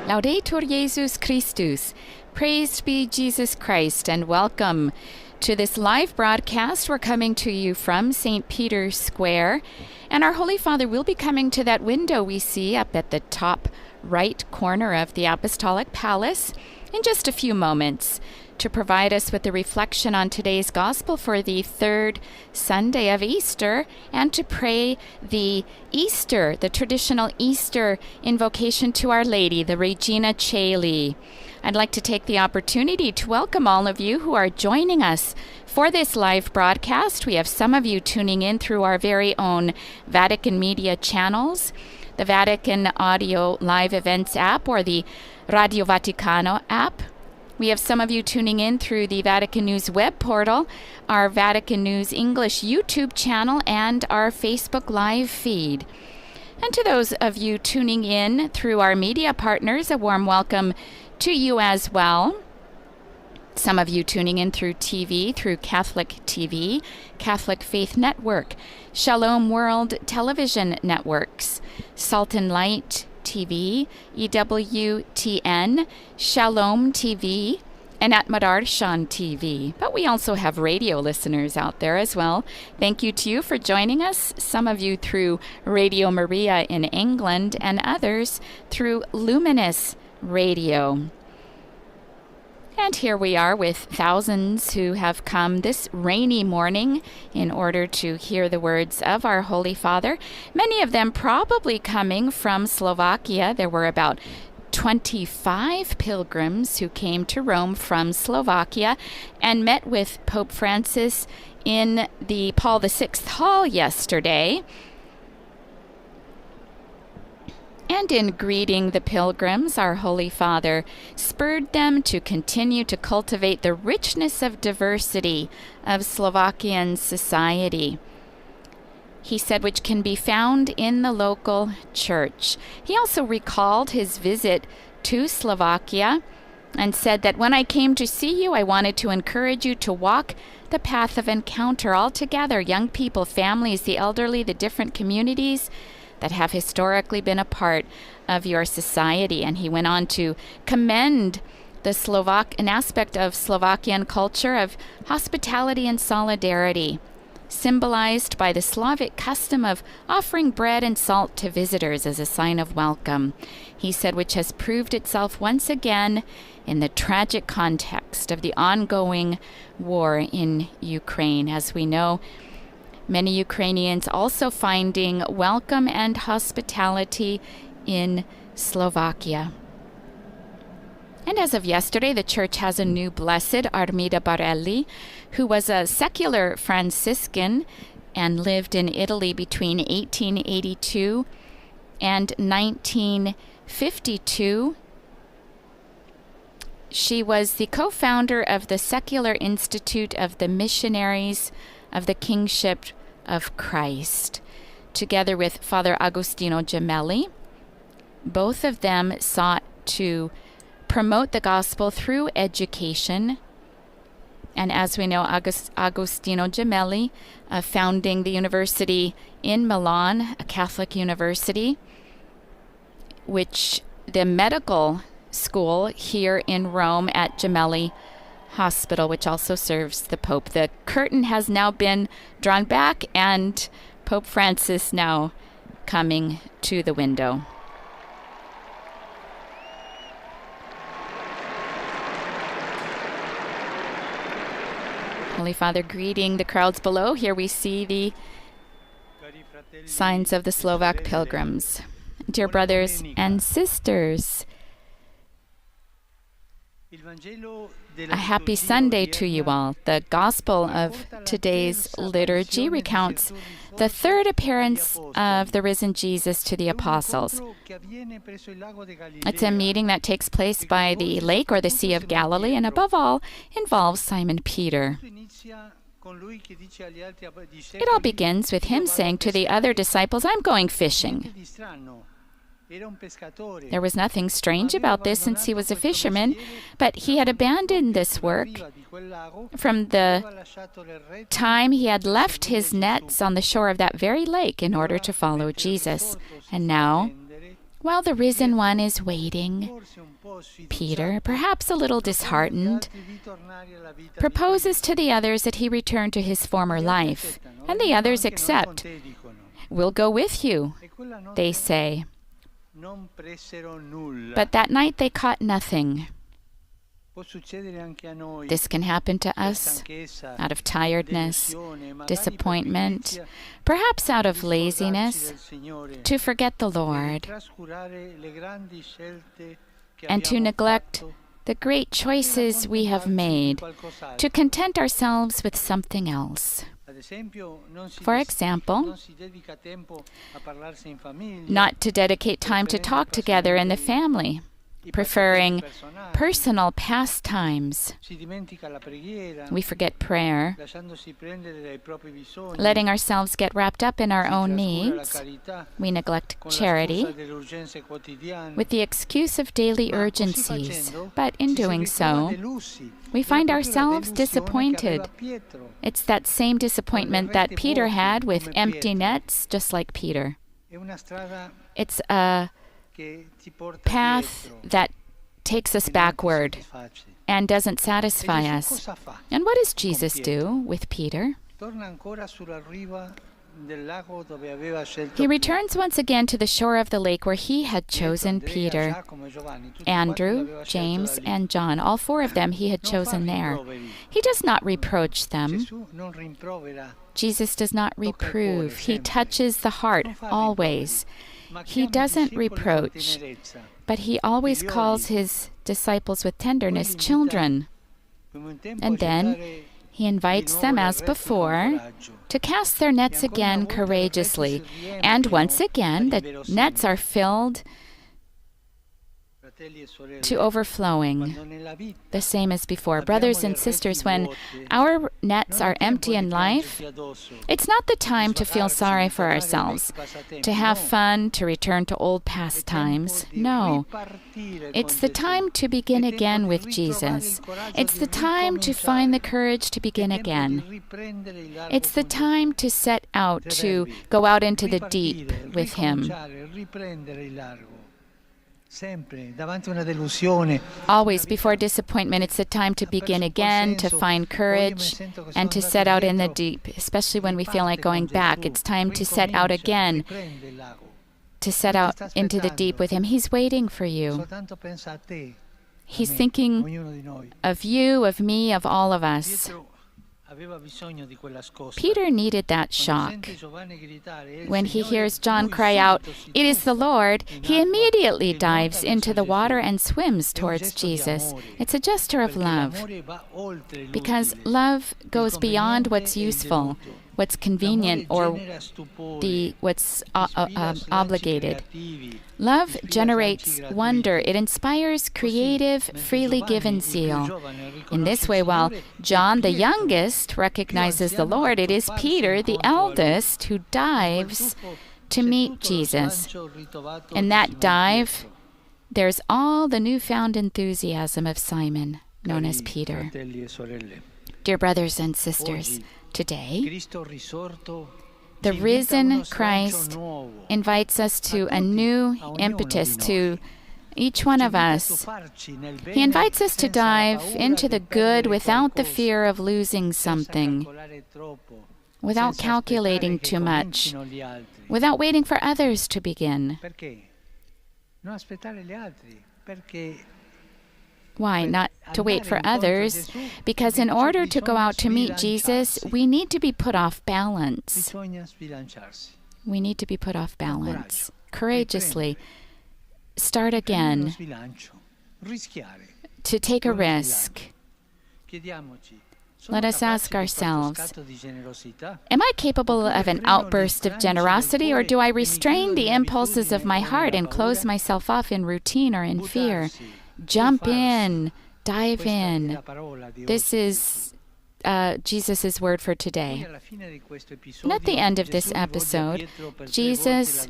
Laudetur Jesus Christus. Praised be Jesus Christ, and welcome to this live broadcast. We're coming to you from St. Peter's Square, and our Holy Father will be coming to that window we see up at the top right corner of the Apostolic Palace in just a few moments to provide us with the reflection on today's Gospel for the third Sunday of Easter, and to pray the traditional Easter invocation to Our Lady, the Regina Coeli. I'd like to take the opportunity to welcome all of you who are joining us for this live broadcast. We have some of you tuning in through our very own Vatican Media channels, the Vatican Audio Live Events app, or the Radio Vaticano app. We have some of you tuning in through the Vatican News web portal, our Vatican News English YouTube channel, and our Facebook Live feed. And to those of you tuning in through our media partners, a warm welcome to you as well. Some of you tuning in through TV, through Catholic TV, Catholic Faith Network, Shalom World Television Networks, Salt and Light TV, EWTN, Shalom TV, and at Madarshan TV. But we also have radio listeners out there as well. Thank you to you for joining us, some of you through Radio Maria in England, and others through Luminous Radio. And here we are with thousands who have come this rainy morning in order to hear the words of our Holy Father, many of them probably coming from Slovakia. There were about 25 pilgrims who came to Rome from Slovakia and met with Pope Francis in the Paul VI Hall yesterday. And in greeting the pilgrims, our Holy Father spurred them to continue to cultivate the richness of diversity of Slovakian society, he said, which can be found in the local church. He also recalled his visit to Slovakia and said that when I came to see you, I wanted to encourage you to walk the path of encounter all together, young people, families, the elderly, the different communities that have historically been a part of your society. And he went on to commend an aspect of Slovakian culture of hospitality and solidarity, symbolized by the Slavic custom of offering bread and salt to visitors as a sign of welcome, he said, which has proved itself once again in the tragic context of the ongoing war in Ukraine. As we know, many Ukrainians also finding welcome and hospitality in Slovakia. And as of yesterday, the church has a new blessed, Armida Barelli, who was a secular Franciscan and lived in Italy between 1882 and 1952. She was the co-founder of the Secular Institute of the Missionaries of the Kingship of Christ, together with Father Agostino Gemelli. Both of them sought to promote the gospel through education. And as we know, Agostino Gemelli, founding the university in Milan, a Catholic university, which the medical school here in Rome at Gemelli Hospital, which also serves the Pope. The curtain has now been drawn back, and Pope Francis now coming to the window. Holy Father greeting the crowds below. Here we see the signs of the Slovak pilgrims. Dear brothers and sisters, a happy Sunday to you all. The Gospel of today's liturgy recounts the third appearance of the risen Jesus to the apostles. It's a meeting that takes place by the lake or the Sea of Galilee, and above all, involves Simon Peter. It all begins with him saying to the other disciples, "I'm going fishing." There was nothing strange about this since he was a fisherman, but he had abandoned this work from the time he had left his nets on the shore of that very lake in order to follow Jesus. And now, While the risen one is waiting, Peter, perhaps a little disheartened, proposes to the others that he return to his former life, and the others accept. "We'll go with you," they say. But that night they caught nothing. This can happen to us out of tiredness, disappointment, perhaps out of laziness, to forget the Lord and to neglect the great choices we have made, to content ourselves with something else. For example, not to dedicate time to talk together in the family, preferring personal pastimes. We forget prayer, letting ourselves get wrapped up in our own needs. We neglect charity with the excuse of daily urgencies. But in doing so, we find ourselves disappointed. It's that same disappointment that Peter had with empty nets, just like Peter. It's a path that takes us backward and doesn't satisfy us. And what does Jesus do with Peter? He returns once again to the shore of the lake where he had chosen Peter, Andrew, James, and John. All four of them he had chosen there. He does not reproach them. Jesus does not reprove. He touches the heart always. He doesn't reproach, but he always calls his disciples with tenderness children. And then he invites them, as before, to cast their nets again courageously. And once again, the nets are filled to overflowing, the same as before. Brothers and sisters, when our nets are empty in life, it's not the time to feel sorry for ourselves, to have fun, to return to old pastimes. No, it's the time to begin again with Jesus. It's the time to find the courage to begin again. It's the time to set out, to go out into the deep with Him. Always before disappointment, it's the time to begin again, to find courage, and to set out in the deep, especially when we feel like going back. It's time to set out again, to set out into the deep with Him. He's waiting for you. He's thinking of you, of me, of all of us. Peter needed that shock. When he hears John cry out, "It is the Lord," he immediately dives into the water and swims towards Jesus. It's a gesture of love, because love goes beyond what's useful, what's convenient, or what's obligated. Love generates wonder. It inspires creative, freely given zeal. In this way, while John, the youngest, recognizes the Lord, it is Peter, the eldest, who dives to meet Jesus. In that dive, there's all the newfound enthusiasm of Simon, known as Peter. Dear brothers and sisters, today, the risen Christ invites us to a new impetus, to each one of us. He invites us to dive into the good without the fear of losing something, without calculating too much, without waiting for others to begin. Why not to wait for others? Because in order to go out to meet Jesus, we need to be put off balance. We need to be put off balance. Courageously start again, to take a risk. Let us ask ourselves, am I capable of an outburst of generosity, or do I restrain the impulses of my heart and close myself off in routine or in fear? Jump in, dive in. This is Jesus' word for today. And at the end of this episode, Jesus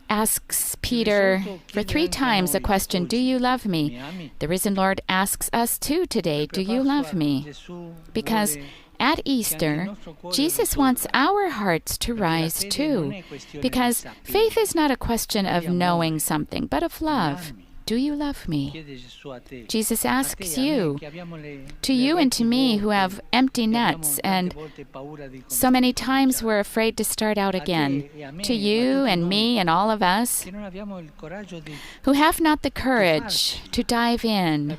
asks Peter for 3 times a question, "Do you love me?" The risen Lord asks us too today, "Do you love me?" Because at Easter, Jesus wants our hearts to rise too, because faith is not a question of knowing something, but of love. Do you love me? Jesus asks you, to you and to me who have empty nets and so many times we're afraid to start out again. To you and me and all of us who have not the courage to dive in,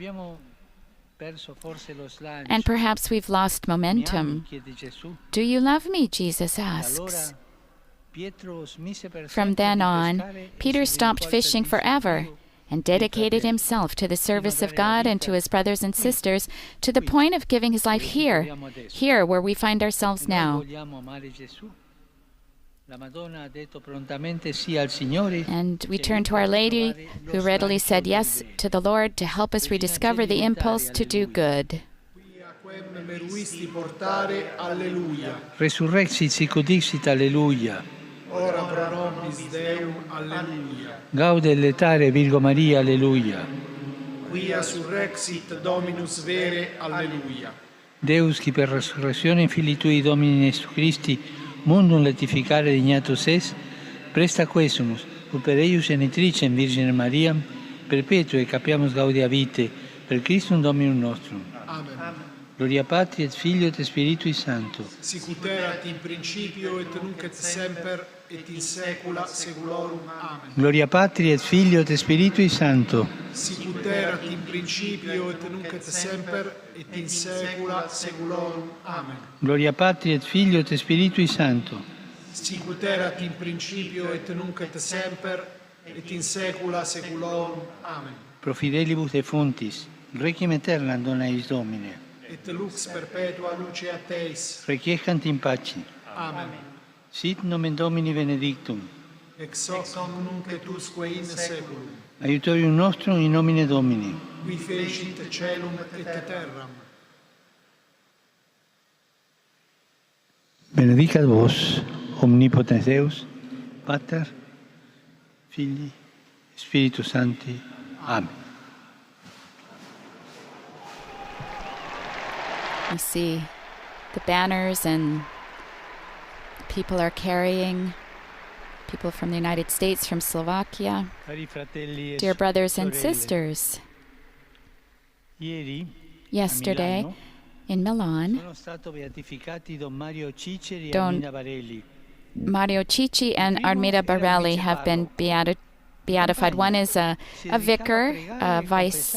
and perhaps we've lost momentum. Do you love me? Jesus asks. From then on, Peter stopped fishing forever and dedicated himself to the service of God and to his brothers and sisters to the point of giving his life here where we find ourselves now. And we turn to Our Lady, who readily said yes to the Lord to help us rediscover the impulse to do good. Resurrexit sic ut dixit, alleluia. Ora pro nobis Deum, alleluia. Gaude letare Virgo Maria, alleluia. Quia surrexit Dominus vere, alleluia. Deus, qui per resurrezione Filii Tui Domini Jesu Christi, mundum letificare dignatus es, presta quesumus, ut per eius genitricem Virgine Mariam, perpetue capiamus gaudia vitae, per Christum Dominum nostrum. Amen. Gloria Patri et Filio et Spiritui Sancto. Sic ut erat in principio et nunc et semper et in saecula saeculorum. Amen. Gloria Patri et Filio et Spiritui Sancto. Sic ut erat in principio et nunc et semper et in saecula saeculorum. Amen. Gloria Patri et Filio et Spiritui Sancto. Sic ut erat in principio et nunc et semper et in saecula saeculorum. Amen. Pro fidelibus defuntis, requiem aeternam dona eis Domine. Et lux perpetua lucea Teis. Requiescant in pace. Amen. Sit nomen Domini benedictum. Ex hoc nunc et usque in saeculum. Aiutorium nostrum in nomine Domini. Qui fecit caelum et terram. Benedicat vos, omnipotens Deus, Pater, Filii, Spiritus Sancti. Amen. You see the banners and people are carrying, people from the United States, from Slovakia. Dear brothers and sisters, yesterday in Milan, Don Mario Cicci and Armida Barelli have been beatified. One is a vicar, a vice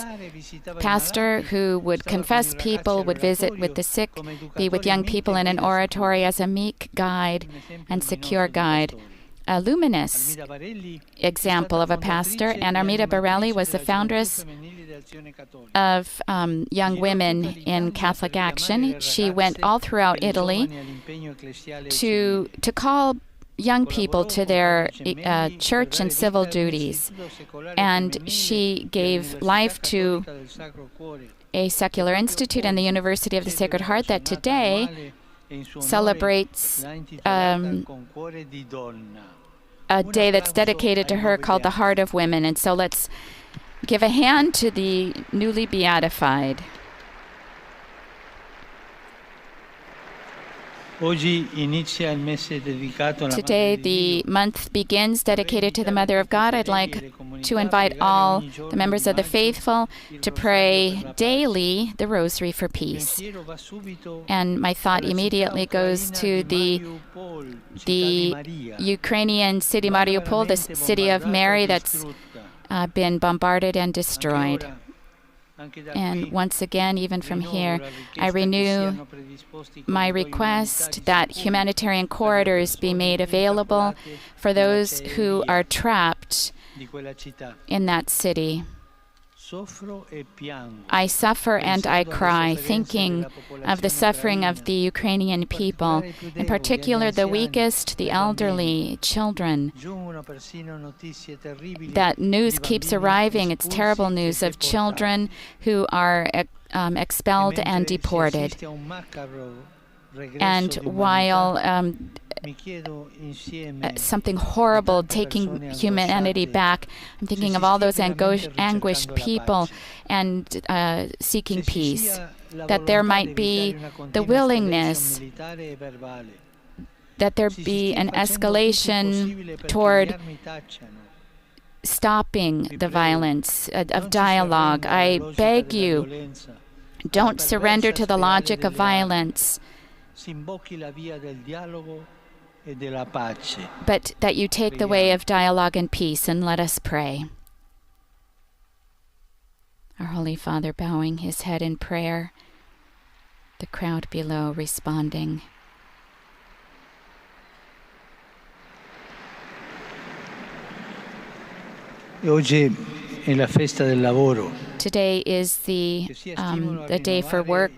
pastor who would confess people, would visit with the sick, be with young people in an oratory as a meek guide and secure guide. A luminous example of a pastor, and Armida Barelli was the foundress of Young Women in Catholic Action. She went all throughout Italy to call young people to their church and civil duties. And she gave life to a secular institute and the University of the Sacred Heart that today celebrates a day that's dedicated to her called the Heart of Women. And so let's give a hand to the newly beatified. Today, the month begins dedicated to the Mother of God. I'd like to invite all the members of the faithful to pray daily the Rosary for Peace. And my thought immediately goes to the Ukrainian city Mariupol, the city of Mary that's been bombarded and destroyed. And once again, even from here, I renew my request that humanitarian corridors be made available for those who are trapped in that city. I suffer and I cry, thinking of the suffering of the Ukrainian people, in particular the weakest, the elderly, children. That news keeps arriving. It's terrible news of children who are expelled and deported. And while something horrible taking humanity back, I'm thinking of all those anguished people and seeking peace. that there might be the willingness that there be an escalation toward stopping the violence of dialogue. I beg you, don't surrender to the logic of violence, but that you take the way of dialogue and peace. And let us pray. Our Holy Father bowing his head in prayer, the crowd below responding. Today is the day for work,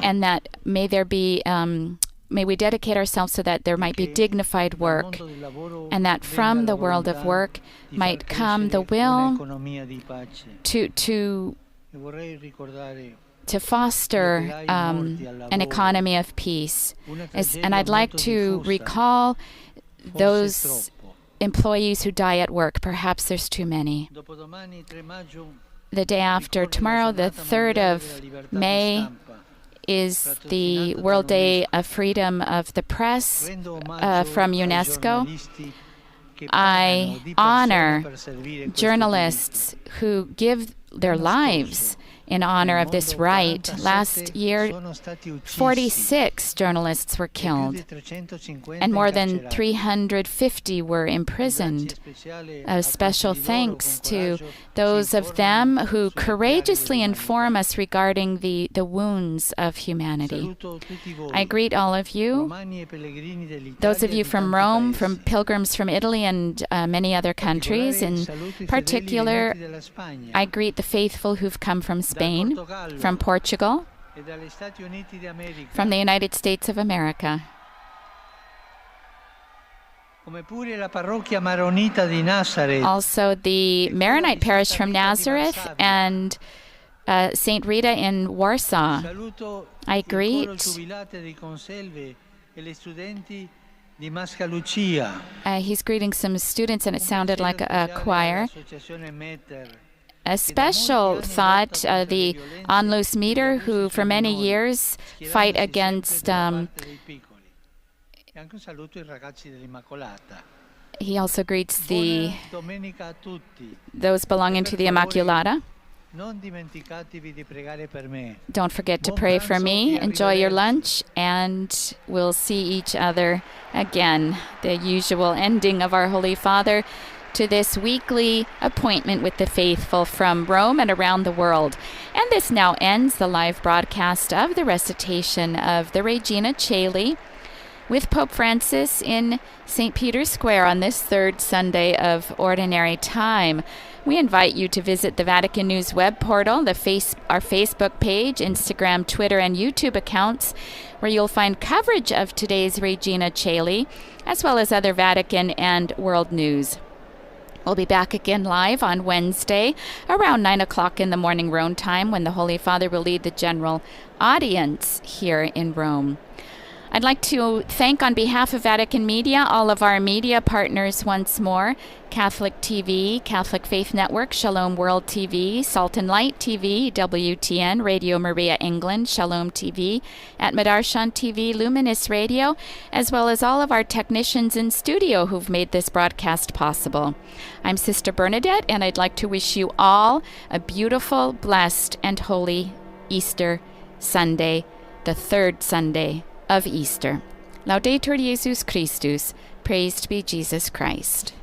and that may we dedicate ourselves so that there might be dignified work, and that from the world of work might come the will to foster an economy of peace. And I'd like to recall those employees who die at work. Perhaps there's too many. The day after tomorrow, the 3rd of May, is the World Day of Freedom of the Press from UNESCO. I honor journalists who give their lives in honor of this right. Last year, 46 journalists were killed, and more than 350 were imprisoned. A special thanks to those of them who courageously inform us regarding the wounds of humanity. I greet all of you, those of you from Rome, from pilgrims from Italy and many other countries. In particular, I greet the faithful who've come from Spain, from Portugal, from the United States of America. Also, the Maronite parish from Nazareth and St. Rita in Warsaw. I greet he's greeting some students, and it sounded like a choir. A special thought, the Onlus Meter, who for many years fight against he also greets those belonging to the Immaculata. Don't forget to pray for me. Enjoy your lunch, and we'll see each other again. The usual ending of our Holy Father to this weekly appointment with the faithful from Rome and around the world. And this now ends the live broadcast of the recitation of the Regina Coeli with Pope Francis in St. Peter's Square on this 3rd Sunday of Ordinary Time. We invite you to visit the Vatican News web portal, our Facebook page, Instagram, Twitter, and YouTube accounts, where you'll find coverage of today's Regina Coeli, as well as other Vatican and world news. We'll be back again live on Wednesday around 9 o'clock in the morning Rome time, when the Holy Father will lead the general audience here in Rome. I'd like to thank, on behalf of Vatican Media, all of our media partners once more: Catholic TV, Catholic Faith Network, Shalom World TV, Salt and Light TV, WTN, Radio Maria England, Shalom TV, at Madarshan TV, Luminous Radio, as well as all of our technicians in studio who've made this broadcast possible. I'm Sister Bernadette, and I'd like to wish you all a beautiful, blessed, and holy Easter Sunday, the 3rd Sunday of Easter. Laudetur Jesus Christus. Praised be Jesus Christ.